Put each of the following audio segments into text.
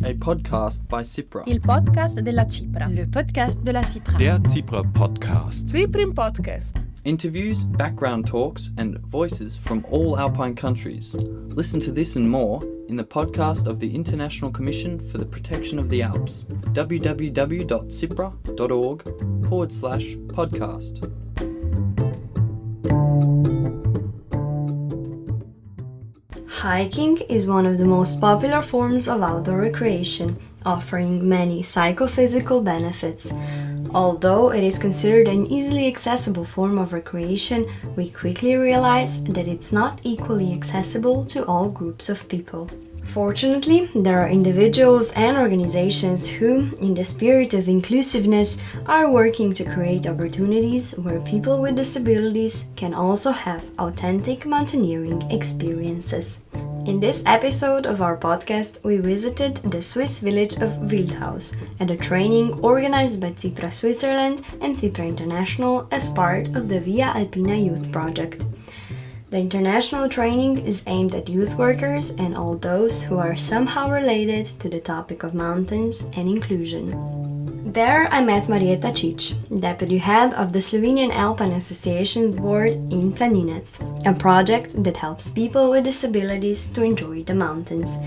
a podcast by CIPRA. Il podcast della CIPRA. Le podcast de la CIPRA. Der CIPRA Podcast. CIPRIN Podcast. Interviews, background talks, and voices from all Alpine countries. Listen to this and more in the podcast of the International Commission for the Protection of the Alps, www.cipra.org/podcast. Hiking is one of the most popular forms of outdoor recreation, offering many psychophysical benefits. Although it is considered an easily accessible form of recreation, we quickly realize that it's not equally accessible to all groups of people. Fortunately, there are individuals and organizations who, in the spirit of inclusiveness, are working to create opportunities where people with disabilities can also have authentic mountaineering experiences. In this episode of our podcast, we visited the Swiss village of Wildhaus at a training organized by CIPRA Switzerland and CIPRA International as part of the Via Alpina Youth project. The international training is aimed at youth workers and all those who are somehow related to the topic of mountains and inclusion. There I met Marjeta Čič, deputy head of the Slovenian Alpine Association board InPlaninec, a project that helps people with disabilities to enjoy the mountains.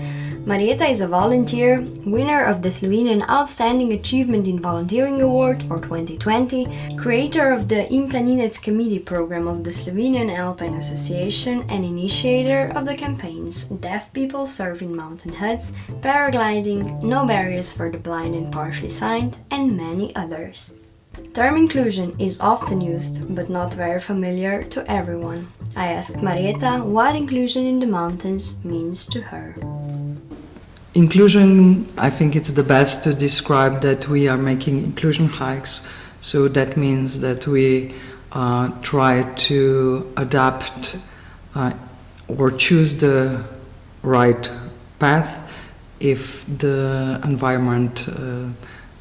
Marjeta is a volunteer, winner of the Slovenian Outstanding Achievement in Volunteering Award for 2020, creator of the InPlaninec committee program of the Slovenian Alpine Association, and initiator of the campaigns Deaf People Serve in Mountain Huts, Paragliding, No Barriers for the Blind and Partially Sighted, and many others. Term inclusion is often used, but not very familiar to everyone. I asked Marjeta what inclusion in the mountains means to her. Inclusion, I think it's the best to describe that we are making inclusion hikes. So that means that we try to adapt or choose the right path. If the environment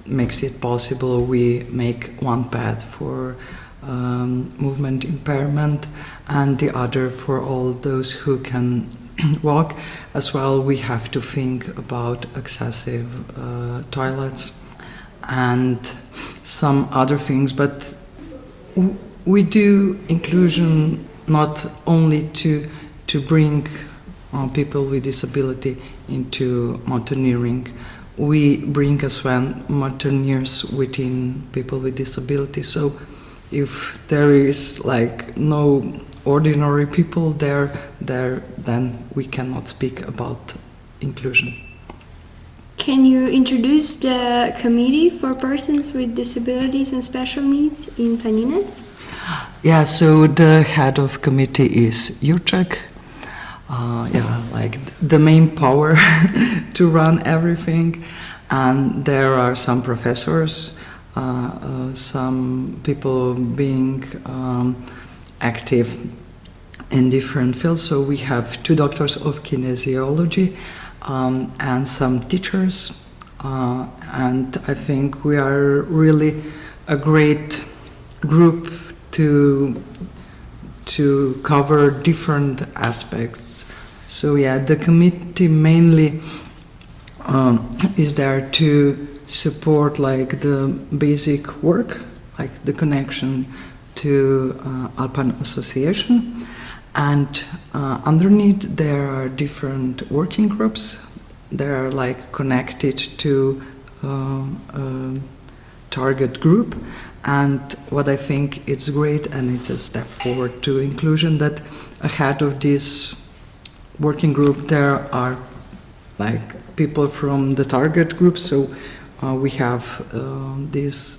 makes it possible, we make one path for movement impairment and the other for all those who can walk. As well, we have to think about accessible toilets and some other things, but we do inclusion not only to bring people with disability into mountaineering. We bring as well mountaineers within people with disability. So if there is like no ordinary people there, then we cannot speak about inclusion. Can you introduce the committee for persons with disabilities and special needs in InPlaninec? Yeah, so the head of committee is Jurček. Like the main power to run everything. And there are some professors, some people being active in different fields. So we have 2 doctors of kinesiology and some teachers. And I think we are really a great group to cover different aspects. So yeah, the committee mainly is there to support like the basic work, like the connection to Alpine Association, and underneath there are different working groups. They are like connected to a target group. And what I think it's great, and it's a step forward to inclusion, that ahead of this working group there are like people from the target group. So we have this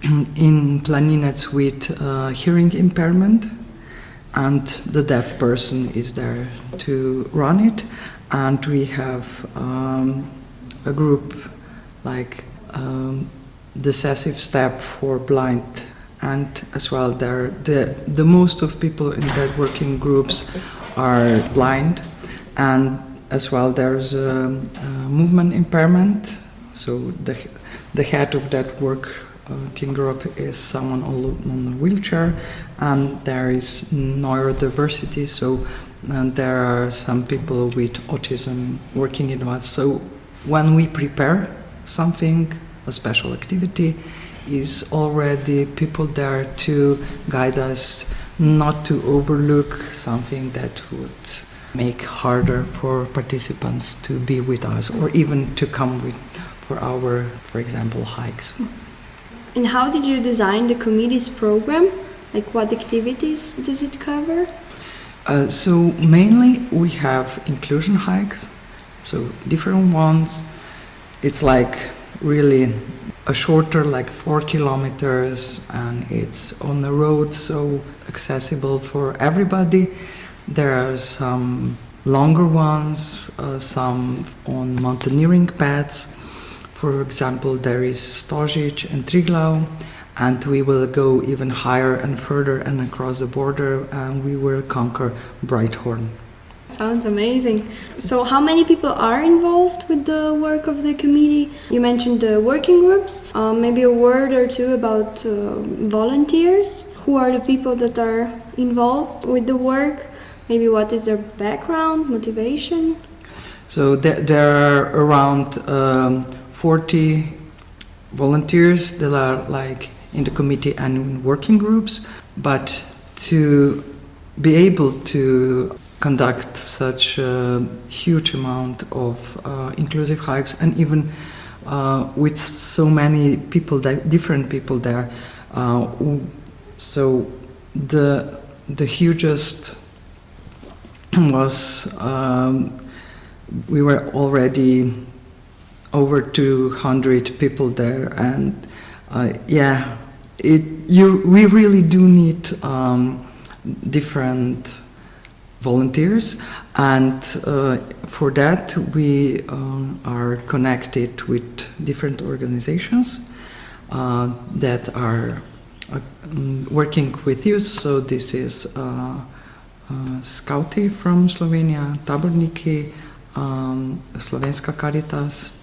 InPlaninec with hearing impairment, and the deaf person is there to run it. And we have a group like decisive step for blind, and as well there the most of people in that working groups are blind, and as well there's a movement impairment. So the head of that working group is someone on a wheelchair, and there is neurodiversity, so there are some people with autism working in us. So when we prepare something, a special activity, is already people there to guide us not to overlook something that would make harder for participants to be with us or even to come with for our, for example, hikes. And how did you design the committee's program? Like what activities does it cover? So mainly we have inclusion hikes, so different ones. It's like really a shorter, like 4 kilometers, and it's on the road, so accessible for everybody. There are some longer ones, some on mountaineering paths. For example, there is Stožič and Triglav, and we will go even higher and further and across the border, and we will conquer Breithorn. Sounds amazing. So how many people are involved with the work of the committee? You mentioned the working groups. Maybe a word or two about volunteers. Who are the people that are involved with the work? Maybe what is their background, motivation? So there are around 40 volunteers that are like in the committee and in working groups, but to be able to conduct such a huge amount of inclusive hikes, and even with so many people, different people there, so the hugest was we were already over 200 people there, and we really do need different volunteers, and for that we are connected with different organizations that are working with youth. So this is Scouti from Slovenia, Taborniki, Slovenska Caritas,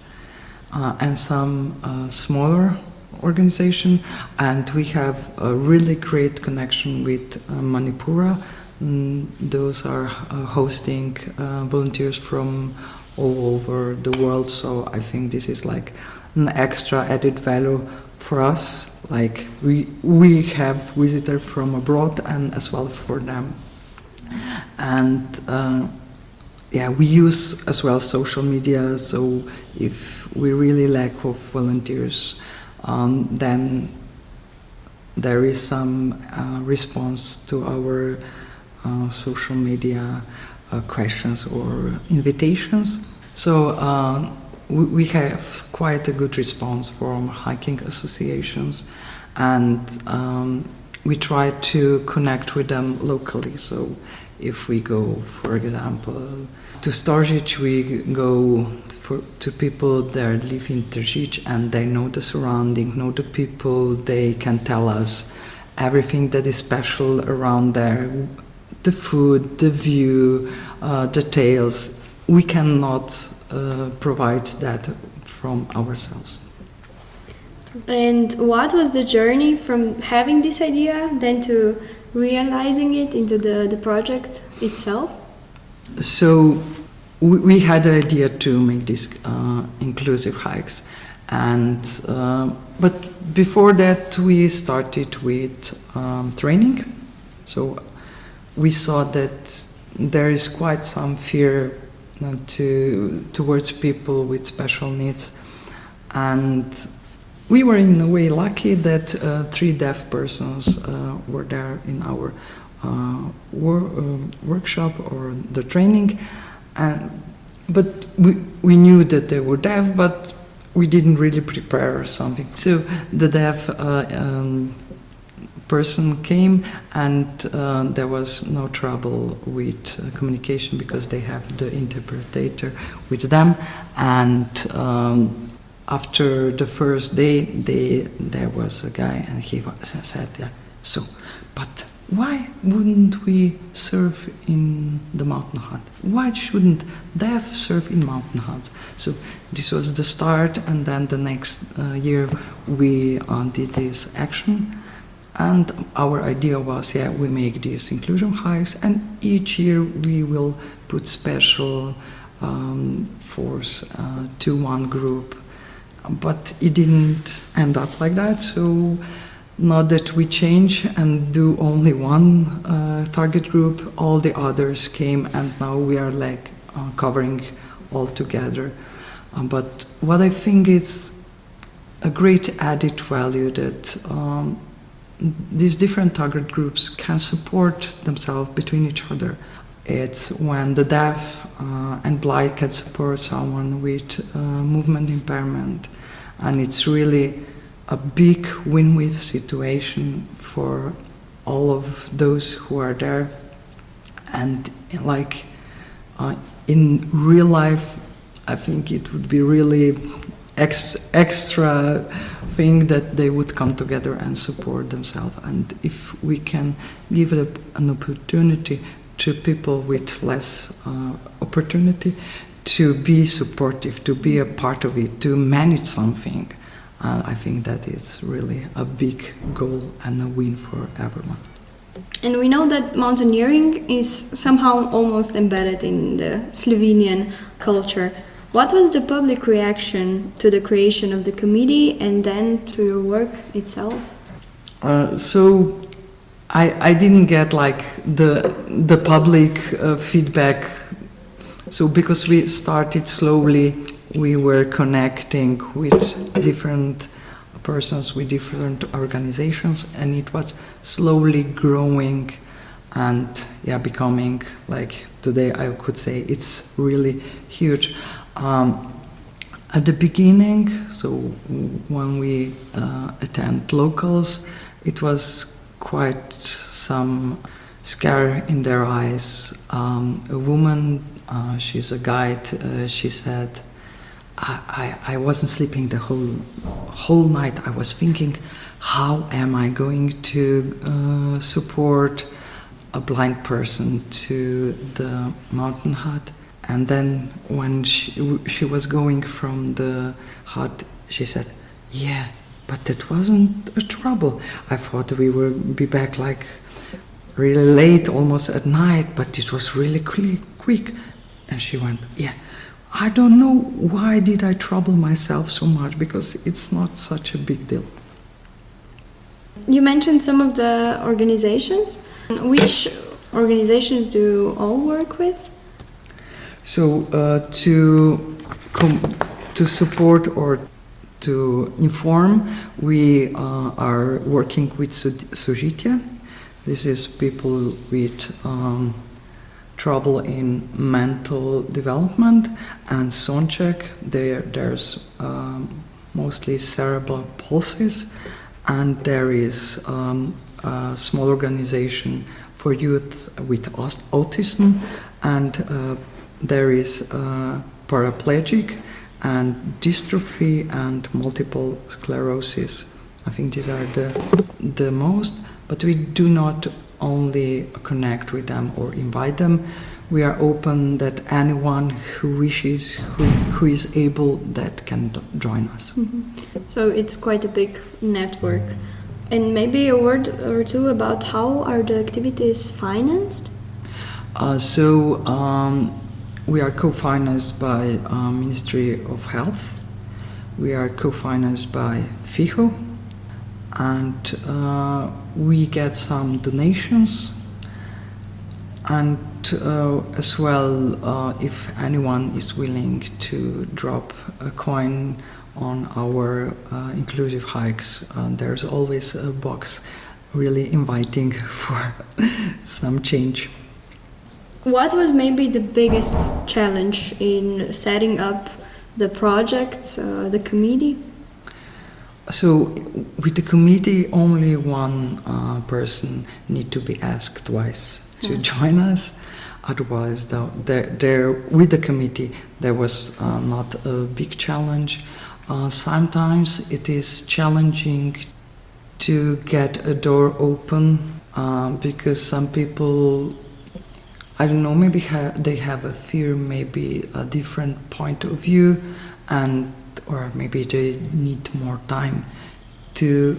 and some smaller organization, and we have a really great connection with Manipura. Those are hosting volunteers from all over the world, so I think this is like an extra added value for us. Like we have visitors from abroad and as well for them. And we use as well social media, so if we really lack of volunteers, then there is some response to our social media questions or invitations. So we have quite a good response from hiking associations, and we try to connect with them locally. So if we go, for example, to Stožič, we go to people that live in Tržič and they know the surrounding, know the people, they can tell us everything that is special around there, the food, the view, the tales. We cannot provide that from ourselves. And what was the journey from having this idea then to realizing it into the project itself? So we had the idea to make these inclusive hikes, and but before that we started with training. So we saw that there is quite some fear towards people with special needs, and we were in a way lucky that 3 deaf persons were there in our workshop or the training, but we knew that they were deaf, but we didn't really prepare something. So the deaf person came, and there was no trouble with communication because they have the interpreter with them. And after the first day, there was a guy, and he said, so, but why wouldn't we surf in the mountain hut? Why shouldn't deaf surf in mountain huts? So this was the start, and then the next year we did this action. And our idea was, we make these inclusion hikes, and each year we will put special force to one group. But it didn't end up like that, so now that we change and do only one target group, all the others came, and now we are like covering all together. But what I think is a great added value that these different target groups can support themselves between each other. It's when the deaf and blind can support someone with movement impairment, and it's really a big win-win situation for all of those who are there. And like in real life, I think it would be really extra thing that they would come together and support themselves. And if we can give it an opportunity to people with less opportunity to be supportive, to be a part of it, to manage something, I think that is really a big goal and a win for everyone. And we know that mountaineering is somehow almost embedded in the Slovenian culture. What was the public reaction to the creation of the committee and then to your work itself? So I didn't get like the public feedback. So because we started slowly, we were connecting with different persons, with different organizations, and it was slowly growing and becoming like today I could say it's really huge. At the beginning, so when we attend locals, it was quite some scare in their eyes. A woman, she's a guide, she said, I wasn't sleeping the whole night. I was thinking, how am I going to support a blind person to the mountain hut? And then when she was going from the hut, she said, yeah, but that wasn't a trouble. I thought we would be back like really late, almost at night, but it was really quick. And she went, yeah, I don't know why did I trouble myself so much, because it's not such a big deal. You mentioned some of the organizations. Which organizations do you all work with? So to support or to inform, we are working with Movetia. This is people with trouble in mental development, and Sonček, there's mostly cerebral palsy, and there is a small organization for youth with autism, and there is paraplegic and dystrophy and multiple sclerosis. I think these are the most, but we do not only connect with them or invite them. We are open that anyone who wishes, who is able, that can join us. Mm-hmm. So it's quite a big network. And maybe a word or two about how are the activities financed? We are co-financed by Ministry of Health. We are co-financed by FIHO, and we get some donations. And as well, if anyone is willing to drop a coin on our inclusive hikes, there's always a box really inviting for some change. What was maybe the biggest challenge in setting up the project, the committee? So with the committee, only one person need to be asked twice to join us. Otherwise, there with the committee, there was not a big challenge. Sometimes it is challenging to get a door open because some people, I don't know, maybe they have a fear, maybe a different point of view, or maybe they need more time to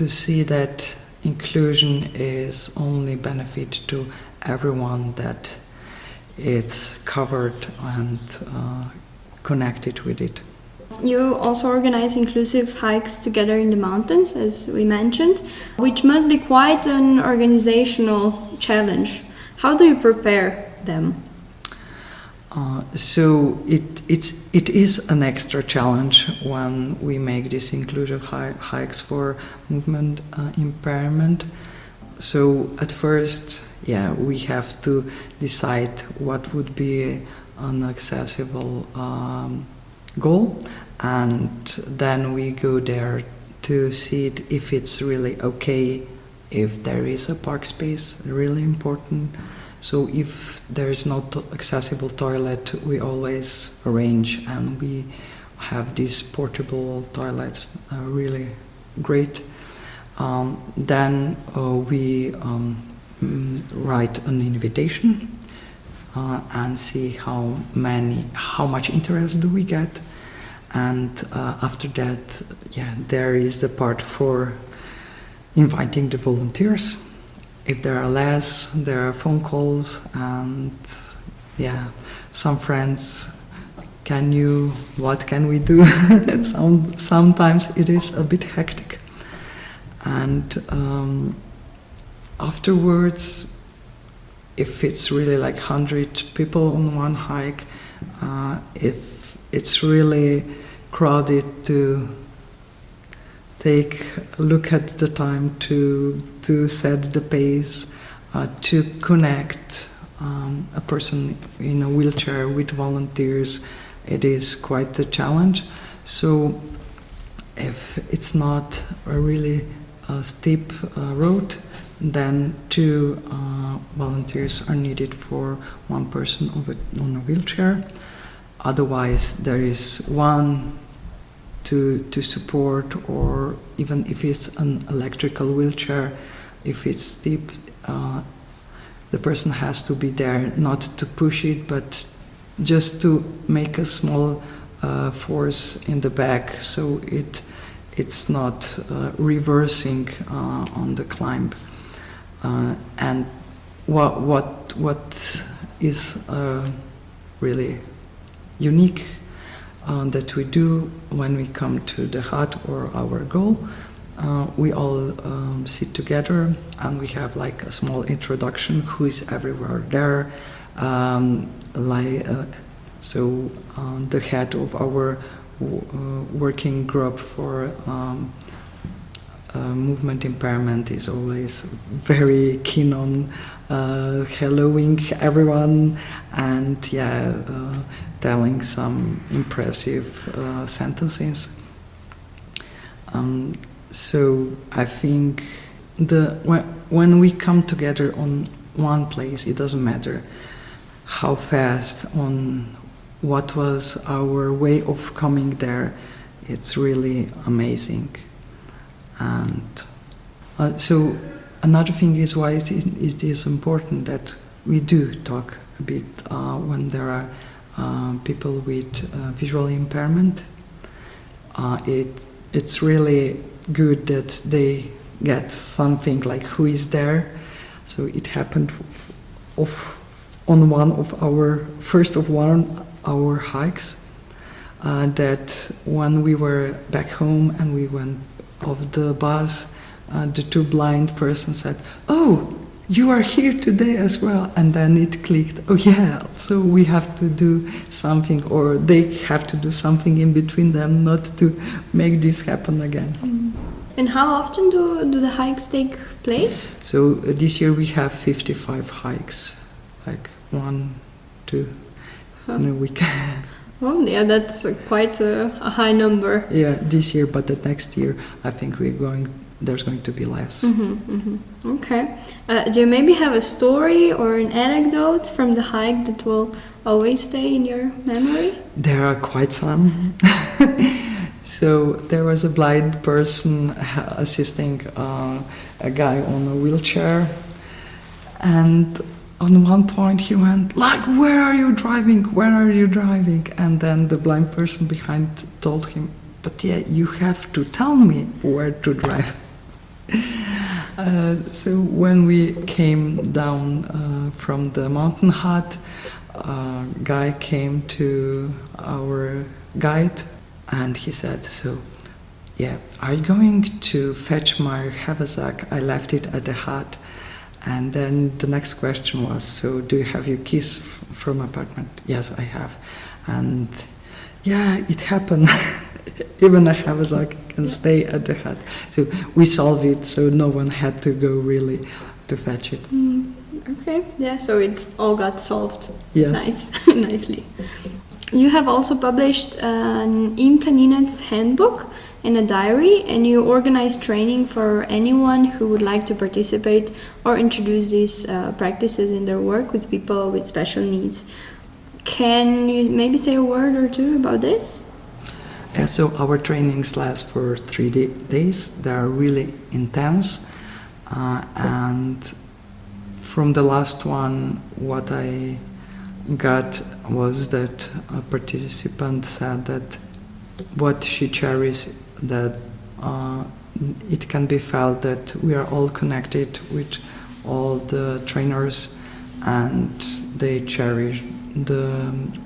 see that inclusion is only benefit to everyone, that it's covered and connected with it. You also organize inclusive hikes together in the mountains, as we mentioned, which must be quite an organizational challenge. How do you prepare them? So it is an extra challenge when we make these inclusive hikes for movement impairment. So at first, we have to decide what would be an accessible goal, and then we go there to see if it's really okay, if there is a park space, really important. So if there is no accessible toilet, we always arrange, and we have these portable toilets, really great. Then we write an invitation and see how much interest do we get, and after that, there is the part for inviting the volunteers. If there are less, there are phone calls, and some friends. What can we do? Sometimes it is a bit hectic, and afterwards, if it's really like 100 people on one hike, if it's really crowded, to take a look at the time, to set the pace, to connect a person in a wheelchair with volunteers, it is quite a challenge. So if it's not a really steep road, then 2 volunteers are needed for one person on a wheelchair. Otherwise, there is one to support, or even if it's an electrical wheelchair, if it's steep, the person has to be there, not to push it, but just to make a small force in the back, so it's not reversing on the climb. And what is really unique that we do when we come to the hut or our goal, we all sit together and we have like a small introduction, who is everywhere there. So the head of our working group for movement impairment is always very keen on helloing everyone and telling some impressive sentences. So I think when we come together on one place, it doesn't matter how fast, on what was our way of coming there, it's really amazing. And so another thing is why it is important that we do talk a bit when there are people with visual impairment. It's really good that they get something like who is there. So it happened on one of our hikes, that when we were back home and we went off the bus, the 2 blind persons said, "Oh, you are here today as well." And then it clicked, oh yeah, so we have to do something, or they have to do something in between them, not to make this happen again. And how often do the hikes take place? So this year we have 55 hikes, like 1, 2 in a week. Oh, yeah, that's quite a high number. Yeah, this year, but the next year I think there's going to be less. Okay. Do you maybe have a story or an anecdote from the hike that will always stay in your memory? There are quite some. So there was a blind person assisting a guy on a wheelchair, and on one point he went like, "Where are you driving? Where are you driving?" And then the blind person behind told him, "But yeah, you have to tell me where to drive." So when we came down from the mountain hut, a guy came to our guide and he said, so, yeah, are you going to fetch my haversack? I left it at the hut. And then the next question was, so do you have your keys from apartment? Yes, I have. And yeah, it happened. Even a haversack can stay at the hut. So we solved it, so no one had to go really to fetch it. Okay, yeah, so it all got solved. Yes. Nicely. You have also published an InPlaninec handbook and a diary, and you organize training for anyone who would like to participate or introduce these practices in their work with people with special needs. Can you maybe say a word or two about this? Yeah, so our trainings last for 3 days. They are really intense. And from the last one, what I got was that a participant said that what she cherishes, that it can be felt that we are all connected with all the trainers, and they cherish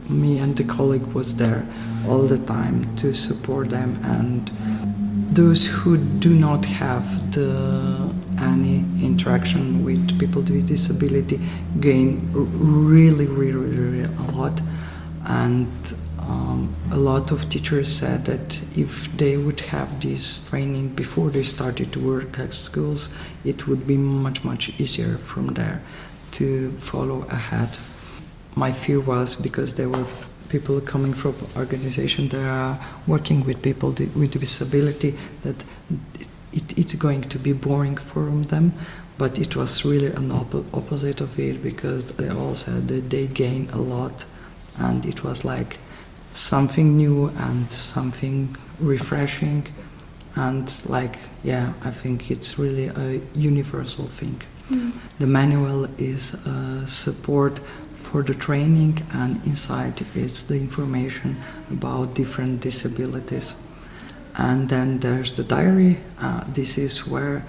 me and the colleague was there all the time to support them, and those who do not have any interaction with people with disability gain really a lot. And a lot of teachers said that if they would have this training before they started to work at schools, it would be much easier from there to follow ahead. My fear was, because there were people coming from organizations that are working with people with disability, that it's going to be boring for them, but it was really an opposite of it, because they all said that they gain a lot, and it was like something new and something refreshing, and like, yeah, I think it's really a universal thing. The manual is support for the training, and inside is the information about different disabilities. And then there's the diary. This is where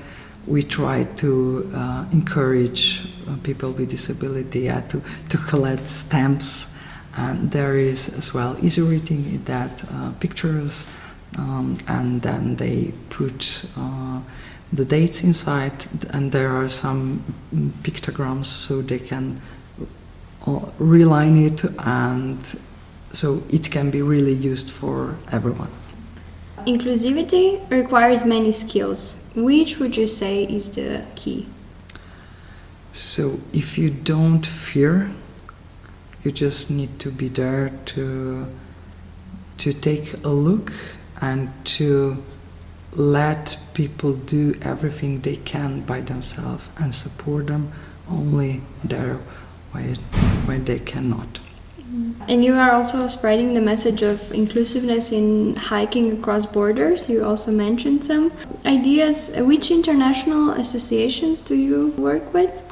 we try to encourage people with disability to collect stamps. And there is as well easy reading in that, pictures, and then they put the dates inside, and there are some pictograms so they can reline it, and so it can be really used for everyone. Inclusivity requires many skills. Which would you say is the key? So if you don't fear, you just need to be there to take a look and to let people do everything they can by themselves and support them only there when they cannot. And you are also spreading the message of inclusiveness in hiking across borders. You also mentioned some ideas. Which international associations do you work with?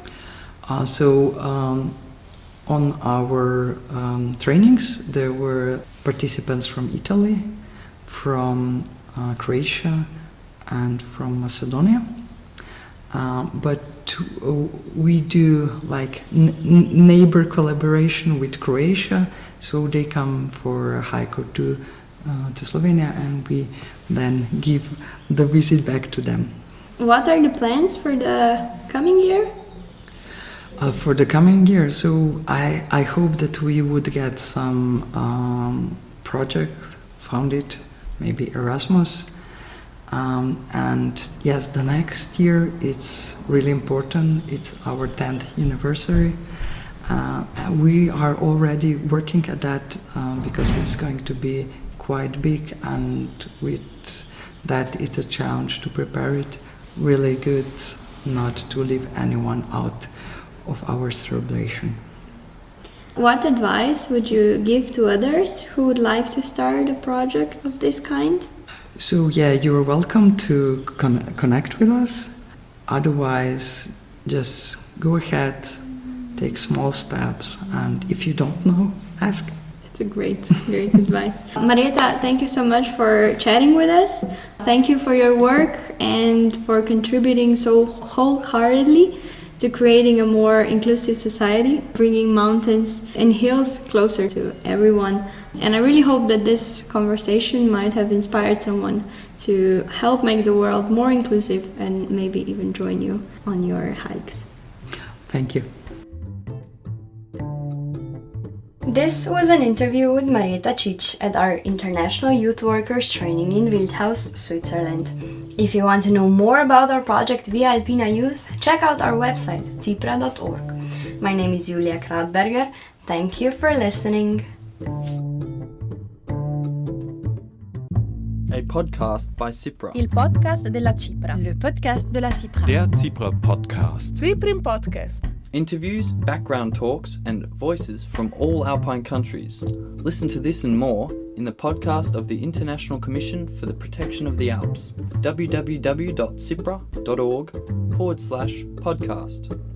On our trainings, there were participants from Italy, from Croatia, and from Macedonia. But we do like neighbor collaboration with Croatia, so they come for a hike or two to Slovenia, and we then give the visit back to them. What are the plans for the coming year? For the coming year, so I hope that we would get some project funded, maybe Erasmus. And yes, the next year it's really important. It's our 10th anniversary. We are already working at that because it's going to be quite big, and with that it's a challenge to prepare it really good, not to leave anyone out of our celebration. What advice would you give to others who would like to start a project of this kind? So yeah, you're welcome to connect with us. Otherwise, just go ahead, take small steps, and if you don't know, ask. That's a great advice. Marjeta, thank you so much for chatting with us. Thank you for your work and for contributing so wholeheartedly to creating a more inclusive society, bringing mountains and hills closer to everyone. And I really hope that this conversation might have inspired someone to help make the world more inclusive and maybe even join you on your hikes. Thank you. This was an interview with Marjeta Čič at our International Youth Workers Training in Wildhaus, Switzerland. If you want to know more about our project Via Alpina Youth, check out our website CIPRA.org. My name is Julija Krautberger. Thank you for listening. A podcast by CIPRA. Il podcast della CIPRA. Le podcast de la CIPRA. Der CIPRA Podcast. CIPRIM Podcast. Interviews, background talks, and voices from all Alpine countries. Listen to this and more in the podcast of the International Commission for the Protection of the Alps, www.cipra.org/podcast.